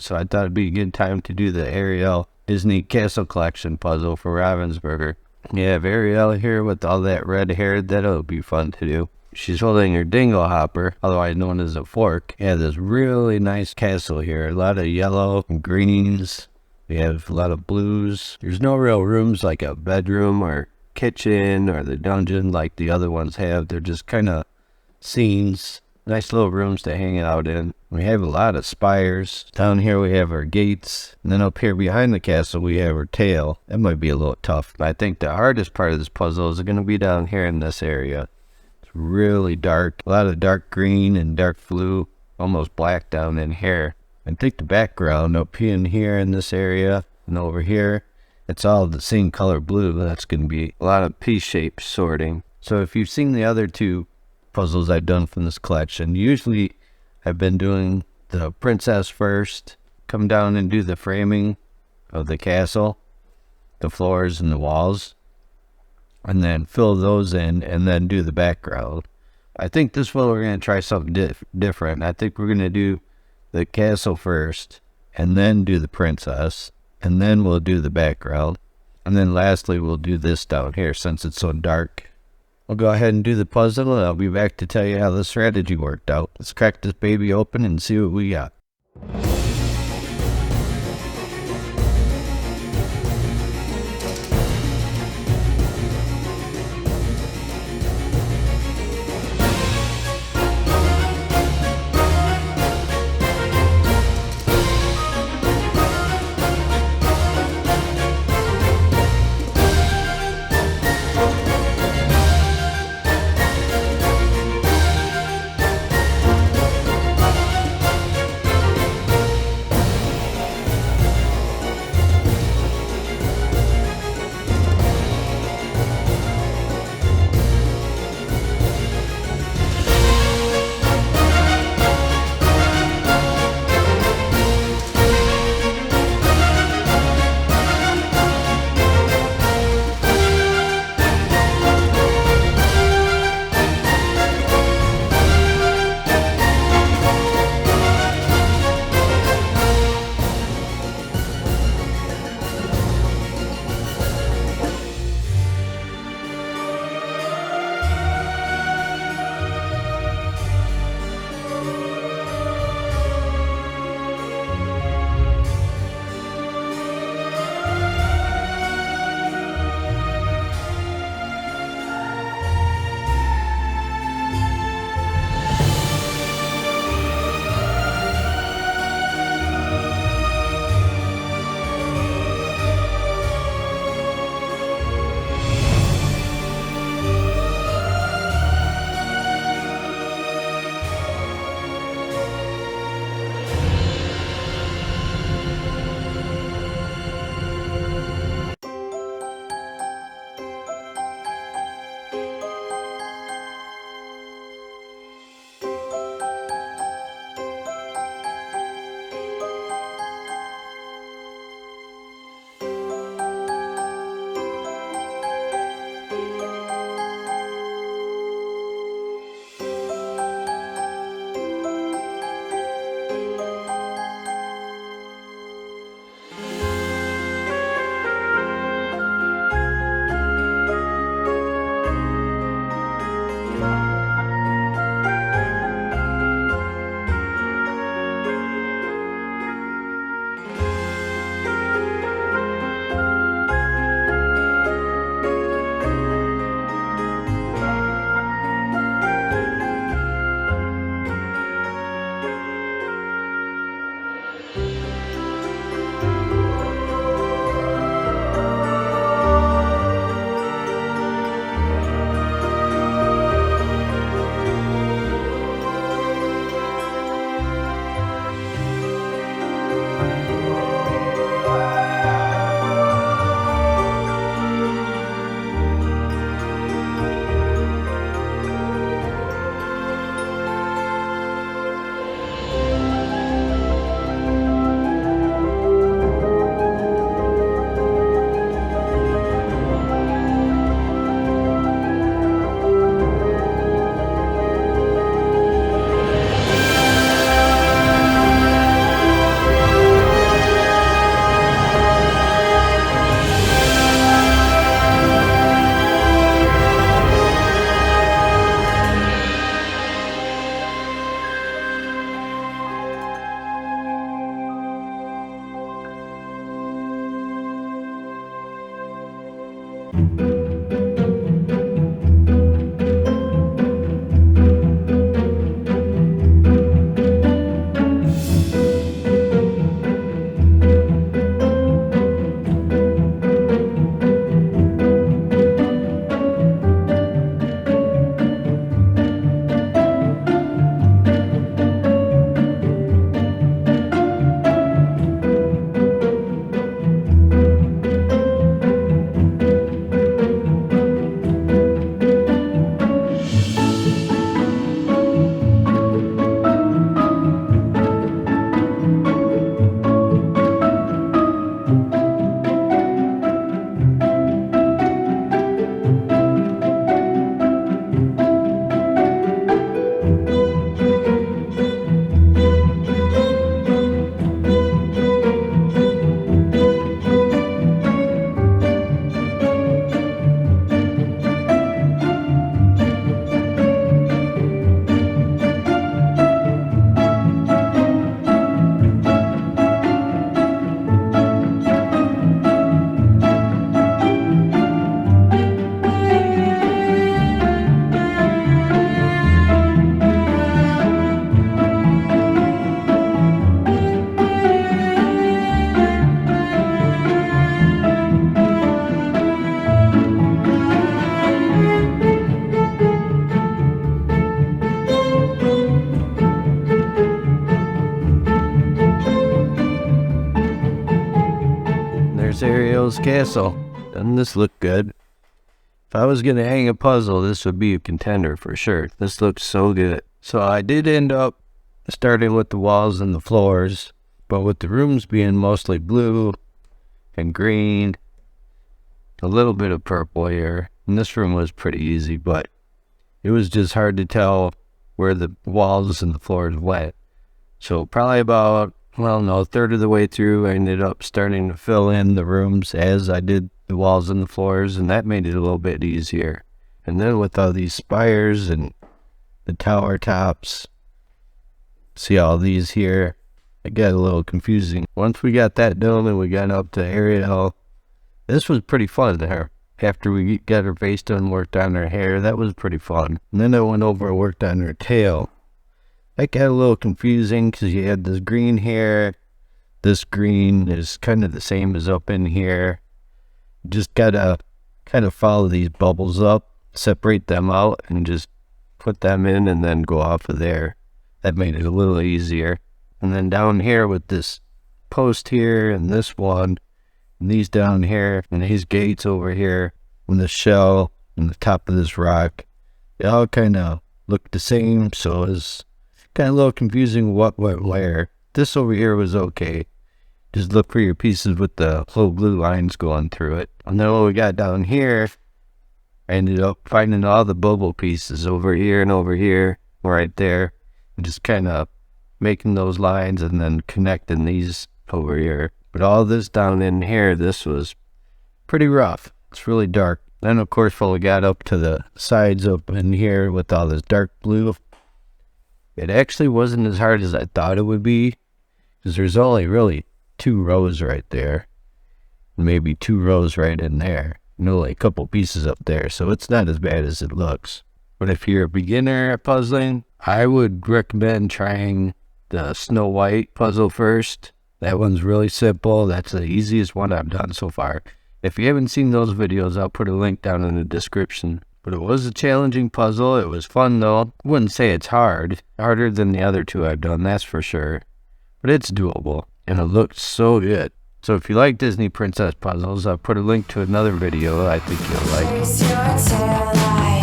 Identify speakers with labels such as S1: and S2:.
S1: So I thought it'd be a good time to do the Ariel Disney Castle Collection puzzle for Ravensburger. You have Ariel here with all that red hair. That'll be fun to do. She's holding her dingle hopper, otherwise known as a fork. Yeah, this really nice castle here. A lot of yellow and greens. We have a lot of blues. There's no real rooms like a bedroom or kitchen or the dungeon like the other ones have. They're just kind of scenes. Nice little rooms to hang out in. We have a lot of spires. Down here we have our gates. And then up here behind the castle we have our tail. That might be a little tough. But I think the hardest part of this puzzle is going to be down here in this area. It's really dark. A lot of dark green and dark blue. Almost black down in here. I think the background up in here in this area and over here, it's all the same color blue. That's going to be a lot of piece-shaped sorting. So if you've seen the other two puzzles I've done from this collection, usually I've been doing the princess first, come down and do the framing of the castle, the floors and the walls, and then fill those in and then do the background. I think this one we're going to try something different. I think we're going to do the castle first and then do the princess, and then we'll do the background, and then lastly we'll do this down here since it's so dark. I'll go ahead and do the puzzle, and I'll be back to tell you how the strategy worked out. Let's crack this baby open and see what we got. There's Ariel's castle. Doesn't this look good? If I was gonna hang a puzzle, this would be a contender for sure. This looks so good. So I did end up starting with the walls and the floors, but with the rooms being mostly blue and green, a little bit of purple here, and this room was pretty easy, but it was just hard to tell where the walls and the floors went. So probably about, well, no, a third of the way through, I ended up starting to fill in the rooms as I did the walls and the floors, and that made it a little bit easier. And then with all these spires and the tower tops, see all these here, it got a little confusing. Once we got that done and we got up to Ariel, this was pretty fun there. After we got her face done, worked on her hair, that was pretty fun. And then I went over and worked on her tail. That got a little confusing because you had this green hair. This green is kind of the same as up in here. Just gotta kind of follow these bubbles up, separate them out, and just put them in and then go off of there. That made it a little easier. And then down here with this post here and this one, and these down here, and these gates over here, and the shell, and the top of this rock, they all kind of look the same, so it's kind of a little confusing what went where. This over here was okay. Just look for your pieces with the little blue lines going through it. And then when we got down here, I ended up finding all the bubble pieces over here, right there, and just kind of making those lines and then connecting these over here. But all this down in here, this was pretty rough. It's really dark. Then of course when we got up to the sides up in here with all this dark blue, it actually wasn't as hard as I thought it would be, because there's only really 2 rows right there, maybe 2 rows right in there, and only a couple pieces up there, so it's not as bad as it looks. But if you're a beginner at puzzling, I would recommend trying the Snow White puzzle first. That one's really simple. That's the easiest one I've done so far. If you haven't seen those videos, I'll put a link down in the description. But it was a challenging puzzle. It was fun though. I wouldn't say it's hard. Harder than the other 2 I've done, that's for sure. But it's doable. And it looked so good. So if you like Disney princess puzzles, I'll put a link to another video I think you'll like.